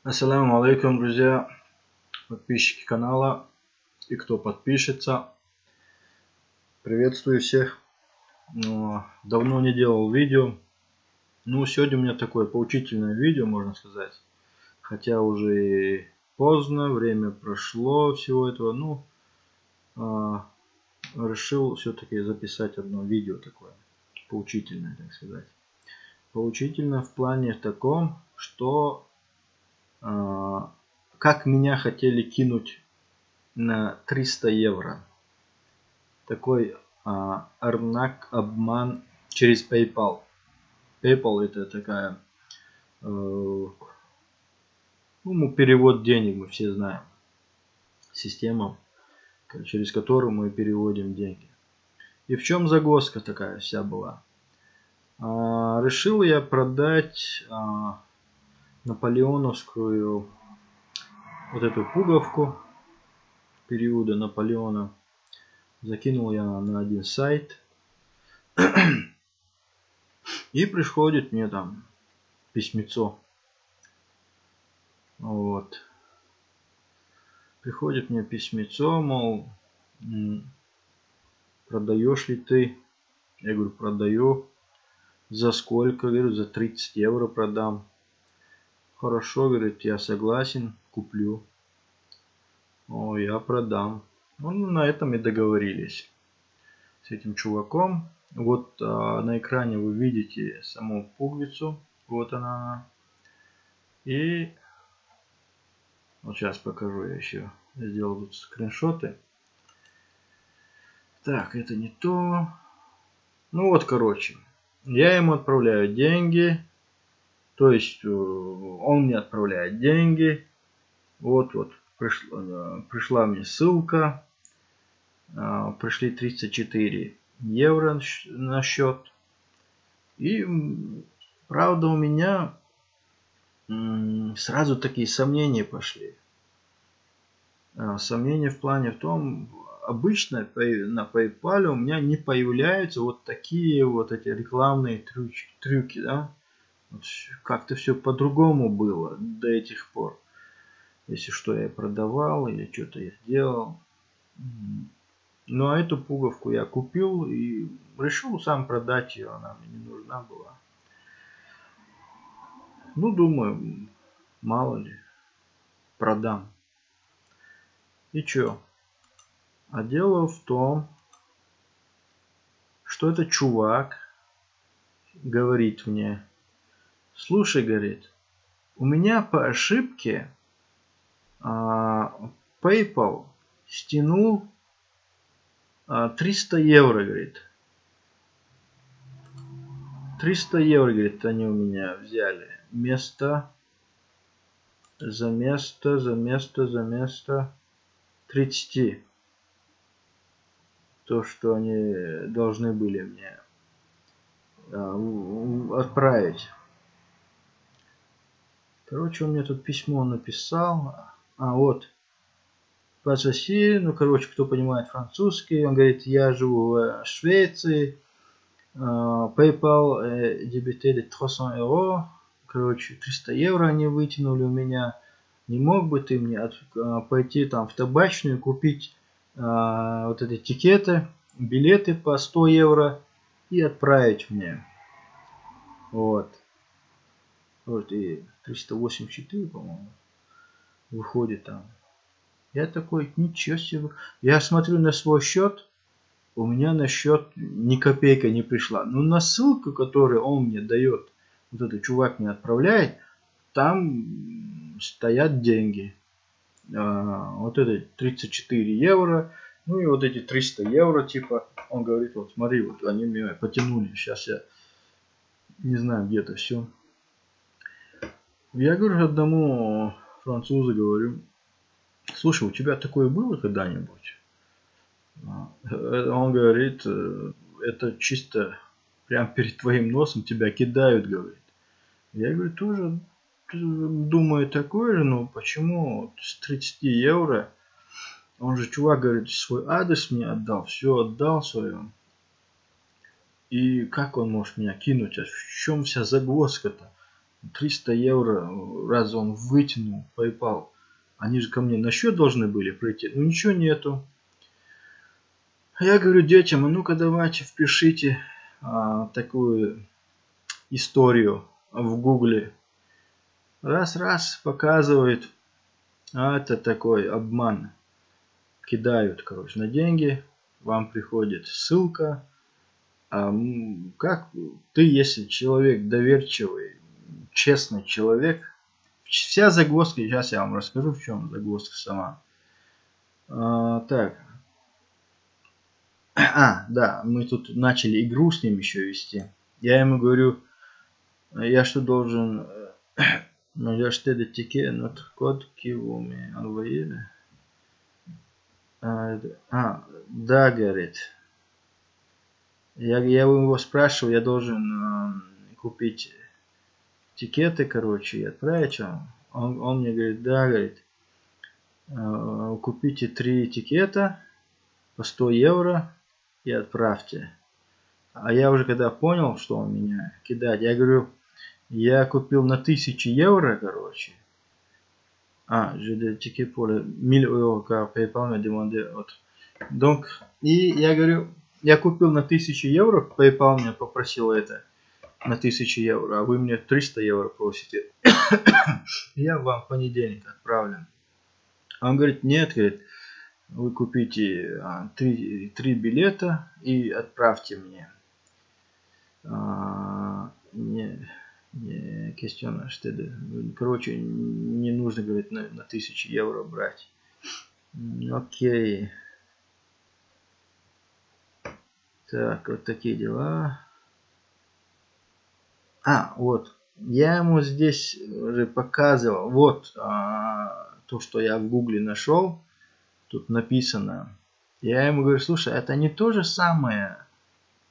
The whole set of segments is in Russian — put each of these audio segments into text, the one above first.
Ассаламу алейкум, друзья, подписчики канала и кто подпишется. Приветствую всех. Давно не делал видео. Сегодня у меня такое поучительное видео, можно сказать. Хотя уже и поздно, время прошло всего этого. Решил все-таки записать одно видео такое, поучительное, так сказать. Поучительное в плане таком, что как меня хотели кинуть на 300 евро. Такой арнак, обман через PayPal. PayPal это такая перевод денег, мы все знаем. Система, через которую мы переводим деньги. И в чем загвоздка такая вся была? Решил я продать наполеоновскую вот эту пуговку периода Наполеона. Закинул я на один сайт. И приходит мне там письмецо. Вот. Приходит мне письмецо, мол, продаешь ли ты? Я говорю, продаю. За сколько? Говорю, за 30 евро продам. Хорошо, говорит, я согласен, куплю. Я продам. На этом и договорились с этим чуваком. Вот на экране вы видите саму пуговицу. Вот она. И вот сейчас покажу я еще. Я сделал тут скриншоты. Так, это не то. Короче. Я ему отправляю деньги. То есть он мне отправляет деньги. Вот пришла мне ссылка. Пришли 34 евро на счет. И правда у меня сразу такие сомнения пошли. Сомнения в плане в том, обычно на PayPal у меня не появляются вот такие вот эти рекламные трюки, да? Вот как-то все по-другому было до этих пор. Если что я продавал или что-то я делал. А эту пуговку я купил и решил сам продать ее, она мне не нужна была. Думаю, мало ли, продам. И чё? А дело в том, что этот чувак говорит мне: слушай, говорит, у меня по ошибке PayPal стянул 300 евро, говорит. 300 евро, говорит, они у меня взяли. Место за место 30. То, что они должны были мне отправить. Короче, он мне тут письмо написал. Вот. Пассажир, кто понимает французский, он говорит, я живу в Швеции. PayPal дебité 300 евро. 300 евро они вытянули у меня. Не мог бы ты мне пойти там в табачную, купить вот эти тикеты, билеты по 100 евро и отправить мне. Вот и 384, по-моему, выходит там. Я такой, ничего себе. Я смотрю на свой счет, у меня на счет ни копейка не пришла. На ссылку, которую он мне дает, вот этот чувак мне отправляет, там стоят деньги. Вот это 34 евро. И вот эти 300 евро, типа, он говорит, вот смотри, вот они меня потянули. Сейчас я не знаю, где-то все. Я говорю одному французу, говорю, слушай, у тебя такое было когда-нибудь? Он говорит, это чисто прям перед твоим носом тебя кидают, говорит. Я говорю, тоже думаю такое же, но почему с 30 евро? Он же, чувак, говорит, свой адрес мне отдал, все отдал свое. И как он может меня кинуть? А в чем вся загвоздка-то? 300 евро раз он вытянул PayPal. Они же ко мне на счет должны были прийти. Ну ничего нету. Я говорю детям, а ну-ка давайте впишите такую историю в гугле. Раз показывает. Это такой обман. Кидают, короче, на деньги. Вам приходит ссылка. Как ты, если человек доверчивый, честный человек, вся загвоздка, сейчас я вам расскажу, в чем загвоздка сама. Так. Да, мы тут начали игру с ним еще вести. Я ему говорю, я что должен, я что это тике, not код кивуми, envoyer. Да, говорит. Я его спрашиваю, я должен купить тикеты, короче, и отправить вам. Он мне говорит, да, говорит, купите 3 тикета по 100 евро и отправьте. А я уже когда понял, что он меня кидает, я говорю, я купил на 1000 евро, короче. J'ai des tickets pour les 1000 euros, car PayPal m'a demandé autre. Donc, и я говорю, я купил на 1000 евро, PayPal меня попросил это на 1000 евро, а вы мне 300 евро просите. Я вам в понедельник отправлю. Он говорит, нет, говорит, вы купите 3 билета и отправьте мне. Не question, что это, короче, не нужно, говорит, на 1000 евро брать. Окей. Так, вот такие дела. Вот. Я ему здесь уже показывал. Вот то, что я в гугле нашел. Тут написано. Я ему говорю, слушай, это не то же самое,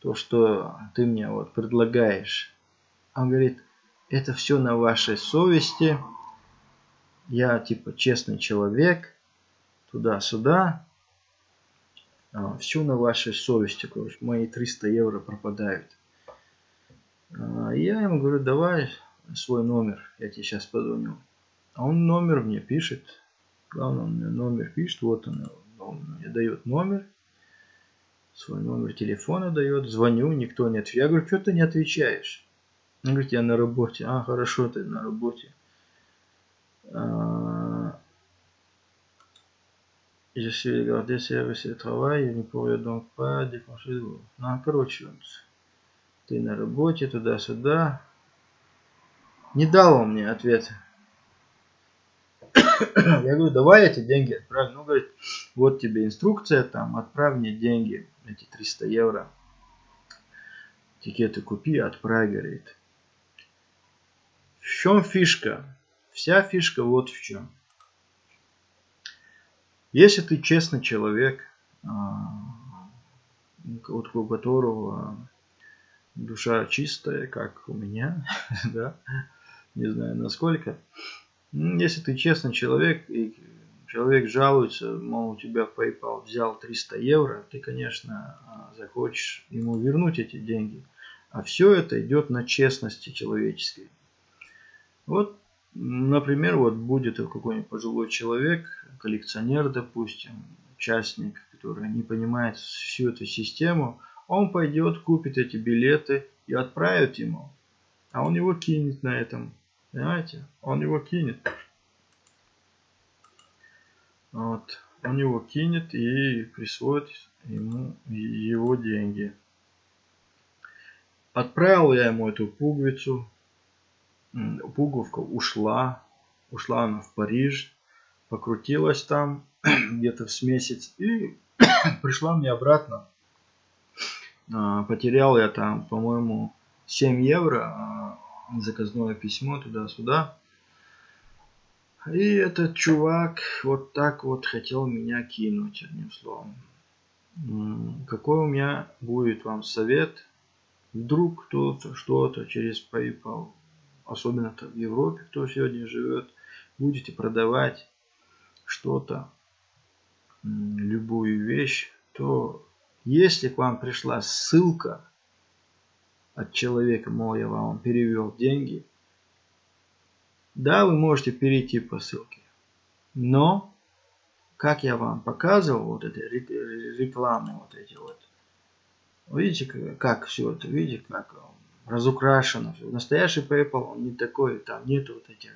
то, что ты мне вот предлагаешь. Он говорит, это все на вашей совести. Я типа честный человек. Туда-сюда. Все на вашей совести. Короче, мои 300 евро пропадают. Я ему говорю, давай свой номер. Я тебе сейчас позвоню. А он номер мне пишет. Главное, он мне номер пишет. Вот он мне дает номер. Свой номер телефона дает. Звоню, никто не отвечает. Я говорю, что ты не отвечаешь? Он говорит, я на работе. Хорошо, ты на работе. Je suis gardé service de travail, je ne pourrais donc pas déclencher. Короче, вот, ты на работе, туда-сюда. Не дал он мне ответ. Я говорю, давай эти деньги отправь. Ну, говорит, вот тебе инструкция, там, отправь мне деньги, эти 300 евро. Тикеты купи, отправь, говорит. В чем фишка? Вся фишка вот в чем. Если ты честный человек, у которого душа чистая, как у меня, да, не знаю насколько. Если ты честный человек, и человек жалуется, мол, у тебя PayPal взял 300 евро, ты, конечно, захочешь ему вернуть эти деньги. А все это идет на честности человеческой. Вот, например, вот будет какой-нибудь пожилой человек, коллекционер, допустим, участник, который не понимает всю эту систему, он пойдет, купит эти билеты и отправит ему. А он его кинет на этом. Понимаете? Он его кинет. Вот. Он его кинет и присвоит ему его деньги. Отправил я ему эту пуговицу. Пуговка ушла. Ушла она в Париж. Покрутилась там где-то с месяц. И пришла мне обратно. Потерял я там, по-моему, 7 евро. Заказное письмо туда-сюда. И этот чувак вот так вот хотел меня кинуть, одним словом. Какой у меня будет вам совет? Вдруг кто-то что-то через PayPal, особенно-то в Европе, кто сегодня живет, будете продавать что-то, любую вещь, то если к вам пришла ссылка от человека, мол, я вам перевел деньги, Да, вы можете перейти по ссылке. Но, как я вам показывал, вот эти рекламы, вот эти вот. Видите, как все это, видите, как разукрашено. Настоящий PayPal, он не такой, там нету вот этих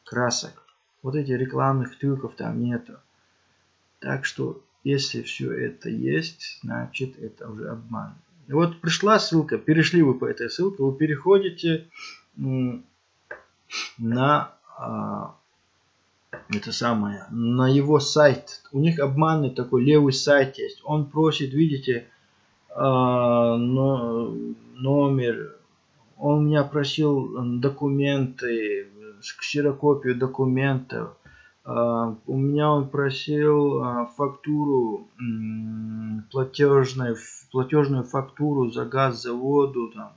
красок. Вот эти рекламных трюков там нету. Так что, если все это есть, значит это уже обман. И вот пришла ссылка, перешли вы по этой ссылке, вы переходите на это самое, на его сайт. У них обманный такой левый сайт есть. Он просит, видите, номер. Он меня просил документы, ксерокопию документов. У меня он просил фактуру, платежную фактуру за газ, за воду. Там.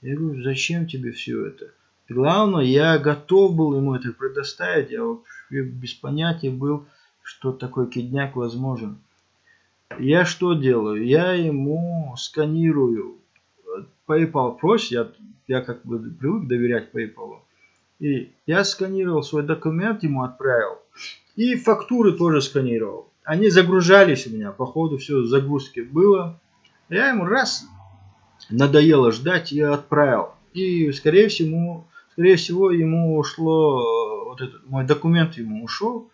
Я говорю, зачем тебе все это? Главное, я готов был ему это предоставить. Я вообще без понятия был, что такой кидняк возможен. Я что делаю? Я ему сканирую. PayPal просит, я как бы привык доверять PayPal. И я сканировал свой документ, ему отправил. И фактуры тоже сканировал. Они загружались у меня. По ходу все загрузки было. Я ему раз надоело ждать и отправил. И скорее всего ему ушло, вот этот мой документ ему ушел,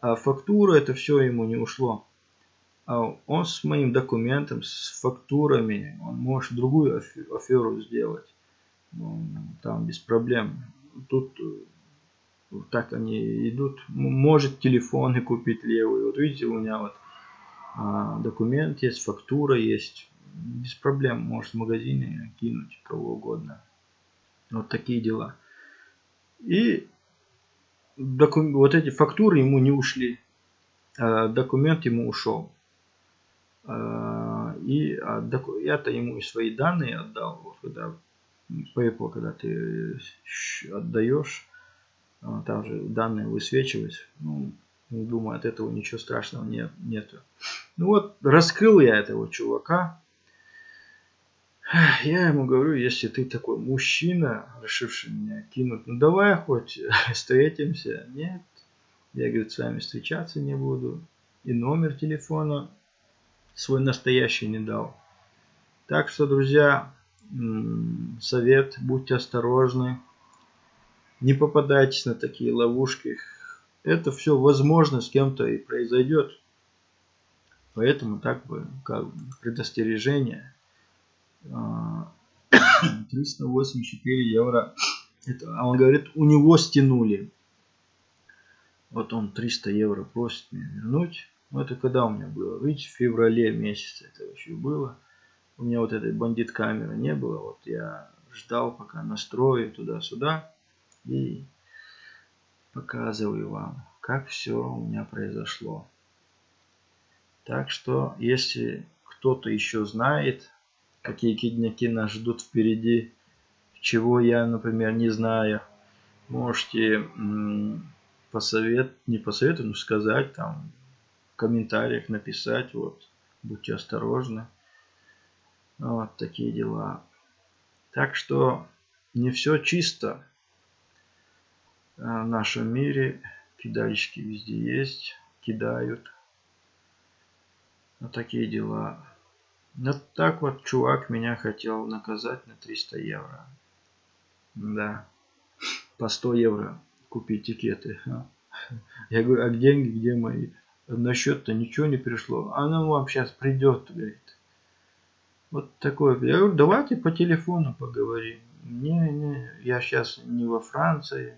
а фактура это все ему не ушло. А он с моим документом, с фактурами, он может другую аферу сделать. Там без проблем. Тут так они идут. Может телефоны купить левый. Вот видите, у меня вот документ есть, фактура есть. Без проблем может в магазине кинуть кого угодно. Вот такие дела. И вот эти фактуры ему не ушли. Документ ему ушел. И я-то ему и свои данные отдал. Вот когда PayPal, когда ты отдаешь, там же данные высвечивать. Ну, думаю, от этого ничего страшного нету. Ну вот, раскрыл я этого чувака. Я ему говорю, если ты такой мужчина, решивший меня кинуть, ну давай хоть встретимся. Нет, я, говорит, с вами встречаться не буду. И номер телефона свой настоящий не дал. Так что, друзья, совет, будьте осторожны. Не попадайтесь на такие ловушки. Это все возможно с кем-то и произойдет. Поэтому так бы, как предостережение. 384 евро. А он говорит, у него стянули. Вот он 300 евро просит меня вернуть. Это когда у меня было? Видите, в феврале месяце это еще было. У меня вот этой бандит камеры не было. Вот я ждал, пока настрою туда-сюда. И показываю вам, как все у меня произошло. Так что, если кто-то еще знает, какие кидняки нас ждут впереди, чего я, например, не знаю, можете не посоветовать, но сказать, там, в комментариях написать, вот, будьте осторожны. Вот такие дела. Так что, не все чисто в нашем мире. Кидальщики везде есть, кидают. Вот такие дела. Вот так вот чувак меня хотел наказать на 300 евро. Да. По 100 евро купить тикеты. Я говорю, а деньги где мои? На счет-то ничего не пришло. Она вам сейчас придет, говорит. Вот такое. Я говорю, давайте по телефону поговорим. Не, я сейчас не во Франции.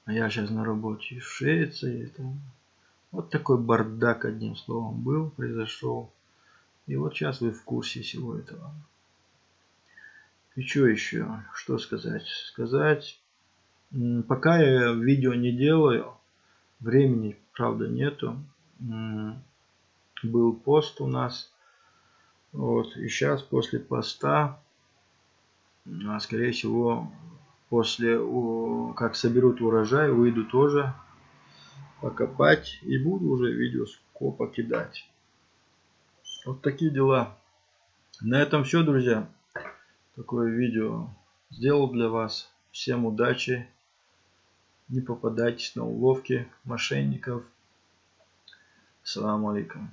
А я сейчас на работе в Швеции. Там. Вот такой бардак, одним словом, произошел. И вот сейчас вы в курсе всего этого. И что еще? Что сказать? Пока я видео не делаю, времени, правда, нету. Был пост у нас. Вот. И сейчас после поста, скорее всего, после как соберут урожай, выйду тоже покопать и буду уже видео покидать. Вот такие дела. На этом все, друзья. Такое видео сделал для вас. Всем удачи. не попадайтесь на уловки мошенников. Ассаламу алейкум.